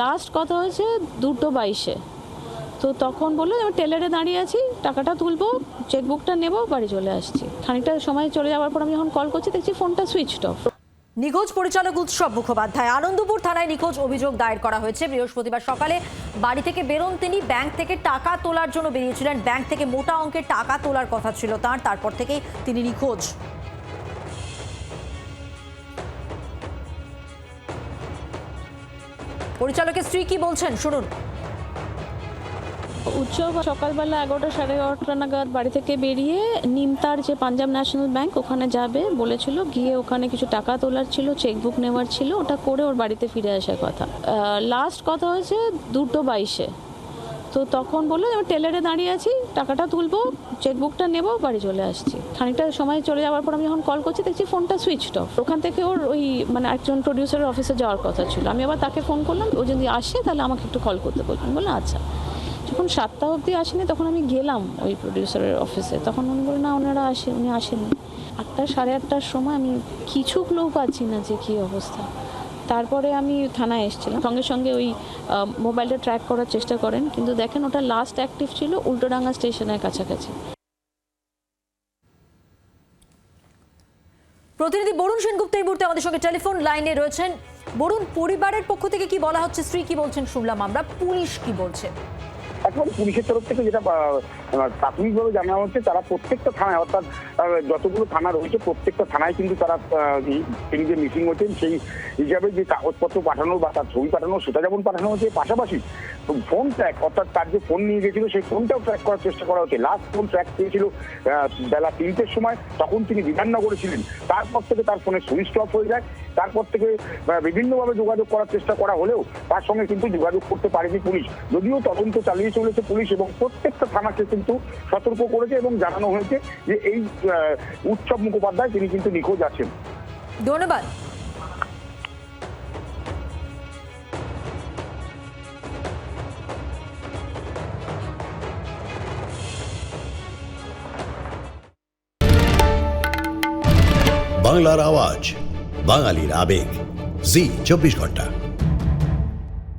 Last কথা হয়েছে 2:22-এ। তো তখন বললো আমি টেলারে দাঁড়িয়ে আছি, টাকাটা তুলবো, চেকবুকটা নেবো, বাড়ি চলে আসছি। খানিকটা সময় চলে যাওয়ার পর আমি যখন কল করছি দেখছি ফোনটা সুইচড অফ। নিখোঁজ পরিচালক উৎসব মুখোপাধ্যায় আনন্দপুর থানায় নিখোঁজ অভিযোগ দায়ের করা হয়েছে। বৃহস্পতিবার সকালে বাড়ি থেকে বেরোন তিনি। ব্যাংক থেকে টাকা তোলার জন্য বেরিয়েছিলেন। ব্যাংক থেকে মোটা অঙ্কের টাকা তোলার কথা ছিল তারপর থেকেই তিনি নিখোঁজ। পরিচালকের স্ত্রী কি বলছেন শুনুন। উৎসব সকালবেলা 11টা সাড়ে 11টা নাগাদ বাড়ি থেকে বেরিয়ে নিমতার যে পাঞ্জাব ন্যাশনাল ব্যাংক ওখানে যাবে বলেছিল, গিয়ে ওখানে কিছু টাকা তোলার ছিল, চেকবুক নেওয়ার ছিল, ওটা করে ওর বাড়িতে ফিরে আসার কথা। লাস্ট কথা হয়েছে 2:22-এ। তো তখন বললো আমি টেলারে দাঁড়িয়ে আছি, টাকাটা তুলবো, চেকবুকটা নেবো, বাড়ি চলে আসছি। খানিকটা সময় চলে যাওয়ার পর আমি যখন কল করছি দেখছি ফোনটা সুইচড অফ। ওখান থেকে ওর ওই একজন প্রডিউসারের অফিসে যাওয়ার কথা ছিল। আমি আবার তাকে ফোন করলাম, ও যদি আসে তাহলে আমাকে একটু কল করতে বললাম। বললাম আচ্ছা। যখন 7টা অবধি আসেনি তখন আমি গেলাম ওই প্রডিউসারের অফিসে। তখন উনি বললেন না ওনারা উনি আসেনি। 8টা সাড়ে 8টার সময় আমি কিছু ক্লু পাচ্ছি না যে কী অবস্থা। তারপরে আমি থানায় এসেছিলাম, সঙ্গে সঙ্গে ওই মোবাইলটা ট্র্যাক করার চেষ্টা করেন, কিন্তু দেখেন ওটা লাস্ট অ্যাক্টিভ ছিল উল্টোডাঙ্গা স্টেশনের কাছাকাছি। প্রতিনিধি বরুণ সেনগুপ্ত এই মুহূর্তে আমাদের সঙ্গে টেলিফোন লাইনে রয়েছেন। বরুণ, পরিবারের পক্ষ থেকে কি বলা হচ্ছে? স্ত্রী কি বলছেন শুনলাম আমরা, পুলিশ কি বলছে? এখন পুলিশের তরফ থেকে যেটা প্রাথমিকভাবে জানা হচ্ছে, তারা প্রত্যেকটা থানায়, অর্থাৎ যতগুলো থানা রয়েছে প্রত্যেকটা থানায় কিন্তু তারা তিনি যে মিসিং হচ্ছেন সেই হিসাবে যে কাগজপত্র পাঠানো বা তার ছবি পাঠানো সেটা যেমন পাঠানো হচ্ছে, পাশাপাশি ফোন ট্র্যাক, অর্থাৎ তার যে ফোন নিয়ে গেছিল সেই ফোনটাও ট্র্যাক করার চেষ্টা করা হচ্ছে। লাস্ট ফোন ট্র্যাক পেয়েছিল বেলা 3টের সময়, তখন তিনি বিধাননগরে ছিলেন। তারপর থেকে তার ফোনে সুইচ অফ হয়ে যায়। তারপর থেকে বিভিন্নভাবে যোগাযোগ করার চেষ্টা করা হলেও তার সঙ্গে কিন্তু যোগাযোগ করতে পারেনি পুলিশ। যদিও তদন্ত চালিয়ে চলেছে পুলিশ এবং প্রত্যেকটা থানাকে কিন্তু সতর্ক করেছে এবং জানানো হয়েছে যে এই উৎসব মুখোপাধ্যায় তিনি কিন্তু নিখোঁজ আছেন। ধন্যবাদ। বাংলার আওয়াজ, বাঙালির আবেগ, জি 24 ঘন্টা।